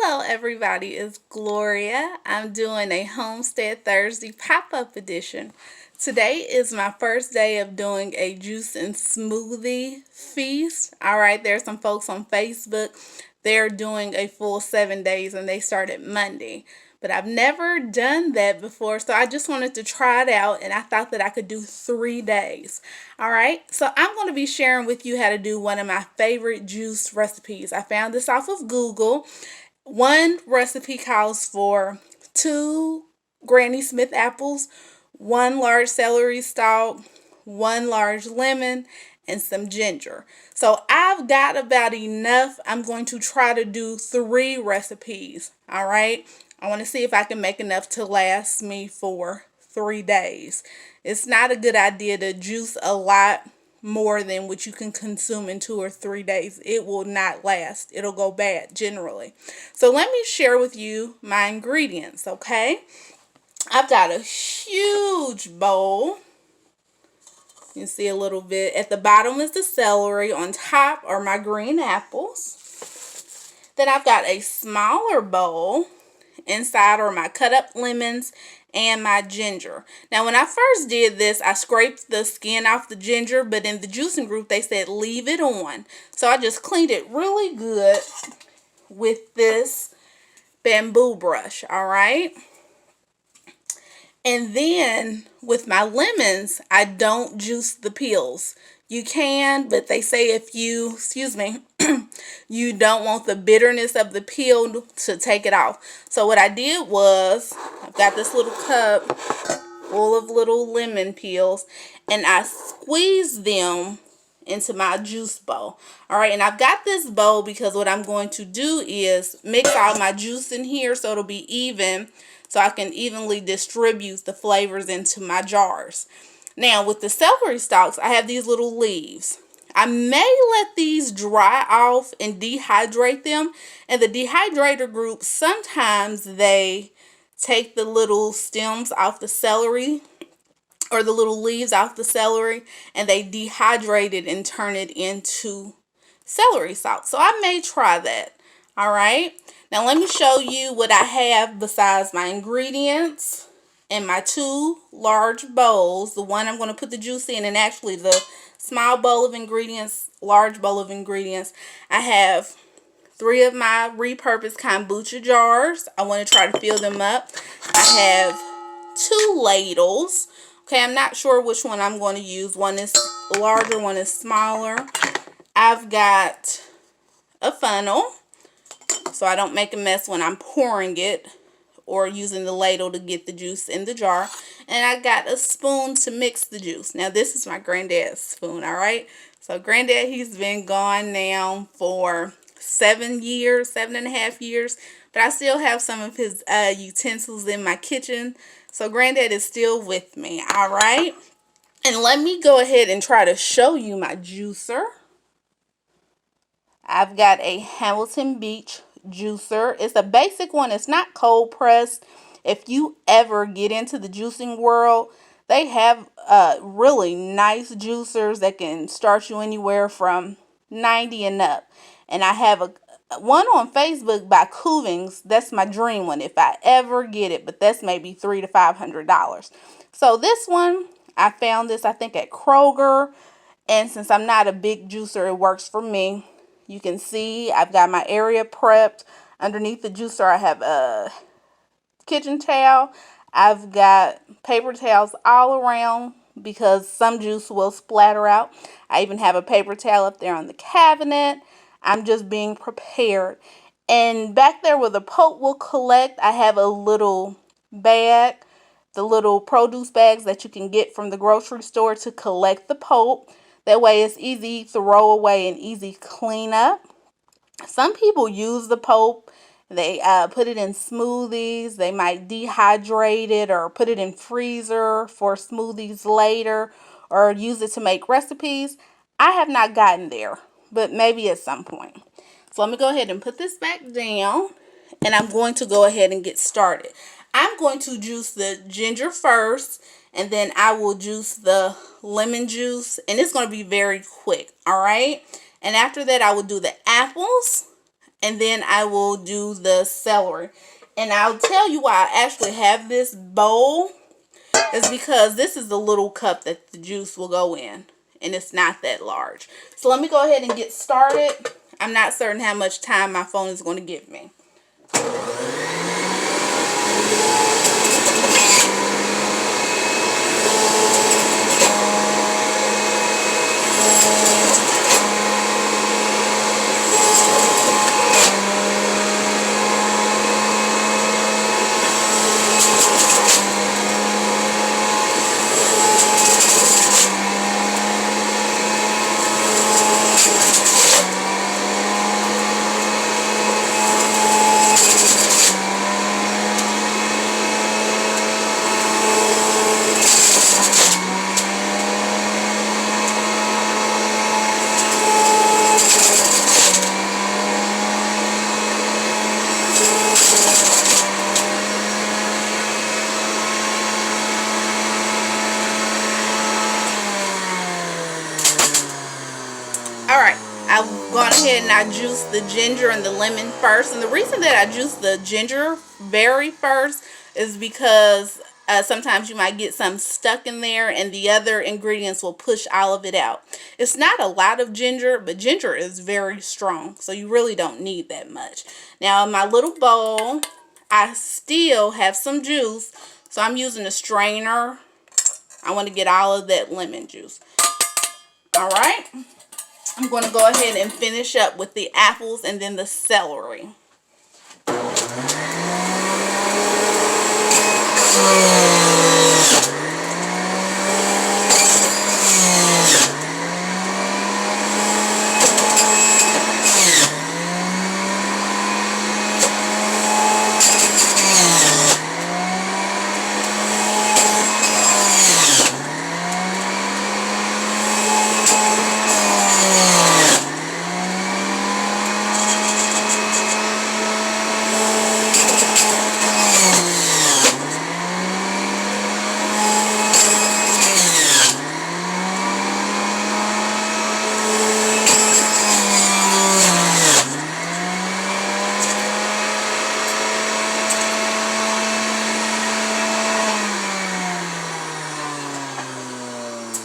Hello everybody, it's Gloria. I'm doing a Homestead Thursday pop-up edition. Today is my first day of doing a juice and smoothie feast. Alright, there's some folks on Facebook. They're doing a full 7 days and they started Monday. But I've never done that before, so I just wanted to try it out and I thought that I could do 3 days. Alright, so I'm going to be sharing with you how to do one of my favorite juice recipes. I found this off of Google. One recipe calls for 2 Granny Smith apples, 1 large celery stalk, 1 large lemon, and some ginger. So I've got about enough. I'm going to try to do 3 recipes. All right. I want to see if I can make enough to last me for 3 days. It's not a good idea to juice a lot more than what you can consume in 2 or 3 days. It will not last. It'll go bad generally. So let me share with you my ingredients, okay? I've got a huge bowl. You can see a little bit. At the bottom is the celery. On top are my green apples. Then I've got a smaller bowl. Inside are my cut up lemons and my ginger. Now when I first did this, I scraped the skin off the ginger, but in the juicing group they said leave it on. So I just cleaned it really good with this bamboo brush, all right? And then with my lemons, I don't juice the peels. You can, but they say if you, you don't want the bitterness of the peel to take it off. So what I did was, I've got this little cup full of little lemon peels, and I squeezed them into my juice bowl. All right, and I've got this bowl because what I'm going to do is mix all my juice in here so it'll be even, so I can evenly distribute the flavors into my jars. Now with the celery stalks, I have these little leaves. I may let these dry off and dehydrate them. And the dehydrator group, sometimes they take the little stems off the celery or the little leaves off the celery and they dehydrate it and turn it into celery salt. So I may try that. All right. Now let me show you what I have besides my ingredients and my 2 large bowls. The one I'm going to put the juice in, and actually the small bowl of ingredients, large bowl of ingredients. I have 3 of my repurposed kombucha jars. I want to try to fill them up. I have 2 ladles. Okay, I'm not sure which one I'm going to use. One is larger, one is smaller. I've got a funnel so I don't make a mess when I'm pouring it or using the ladle to get the juice in the jar. And I got a spoon to mix the juice. Now this is my granddad's spoon, all right? So granddad, he's been gone now for 7 years, 7.5 years, but I still have some of his utensils in my kitchen. So granddad is still with me, all right? And let me go ahead and try to show you my juicer. I've got a Hamilton Beach juicer. It's a basic one. It's not cold pressed. If you ever get into the juicing world, they have really nice juicers that can start you anywhere from 90 and up. And I have one on Facebook by Cuvings. That's my dream one if I ever get it, but that's maybe $300 to $500. So this one, I found this I think at Kroger, and since I'm not a big juicer, it works for me. You can see I've got my area prepped. Underneath the juicer, I have a kitchen towel. I've got paper towels all around because some juice will splatter out. I even have a paper towel up there on the cabinet. I'm just being prepared. And back there where the pulp will collect, I have a little bag, the little produce bags that you can get from the grocery store to collect the pulp. That way it's easy throw away and easy clean up. Some people use the pulp. They put it in smoothies. They might dehydrate it or put it in freezer for smoothies later or use it to make recipes. I have not gotten there, but maybe at some point. So let me go ahead and put this back down and I'm going to go ahead and get started. I'm going to juice the ginger first, and then I will juice the lemon juice, and it's going to be very quick, all right? And after that, I will do the apples, and then I will do the celery. And I'll tell you why I actually have this bowl is because this is the little cup that the juice will go in, and it's not that large. So let me go ahead and get started. I'm not certain how much time my phone is going to give me. Alright, I've gone ahead and I juiced the ginger and the lemon first. And the reason that I juiced the ginger very first is because sometimes you might get some stuck in there and the other ingredients will push all of it out. It's not a lot of ginger, but ginger is very strong, so you really don't need that much. Now in my little bowl, I still have some juice, so I'm using a strainer. I want to get all of that lemon juice. Alright. I'm going to go ahead and finish up with the apples and then the celery.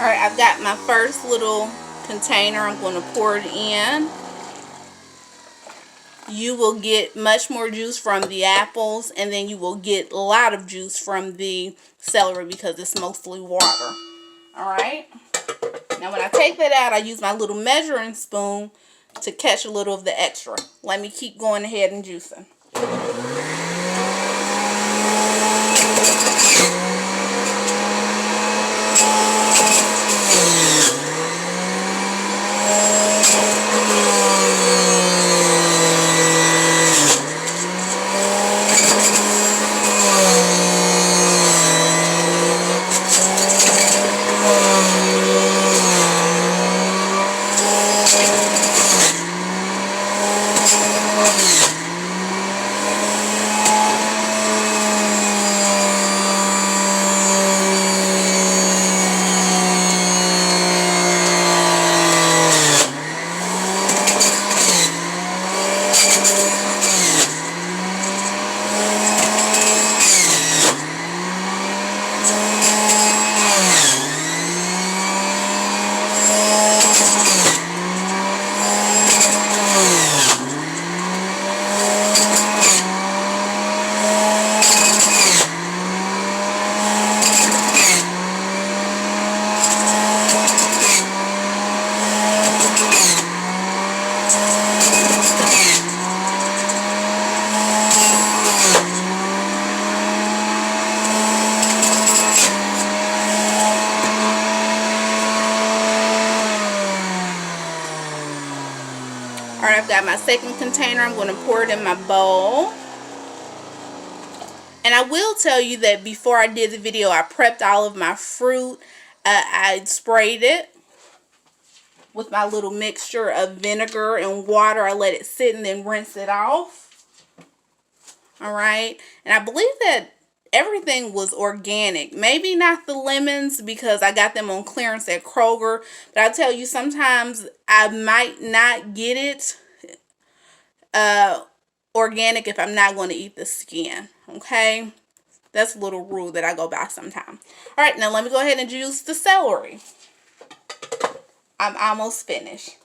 Alright, I've got my first little container. I'm going to pour it in. You will get much more juice from the apples, and then you will get a lot of juice from the celery because it's mostly water. Alright. Now when I take that out, I use my little measuring spoon to catch a little of the extra. Let me keep going ahead and juicing. Alright, I've got my second container. I'm going to pour it in my bowl. And I will tell you that before I did the video, I prepped all of my fruit. I sprayed it with my little mixture of vinegar and water. I let it sit and then rinse it off. Alright, and I believe that everything was organic. Maybe not the lemons because I got them on clearance at Kroger. But I'll tell you, sometimes I might not get it organic if I'm not going to eat the skin. Okay, that's a little rule that I go by sometimes. All right, now let me go ahead and juice the celery. I'm almost finished.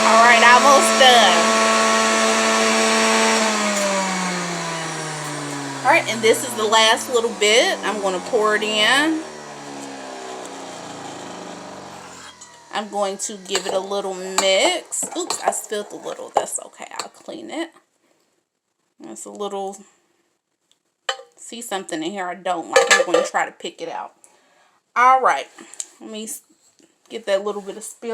Alright, almost done. Alright, and this is the last little bit. I'm going to pour it in. I'm going to give it a little mix. Oops, I spilled a little. That's okay. I'll clean it. That's a little... See something in here I don't like. I'm going to try to pick it out. Alright, let me get that little bit of spill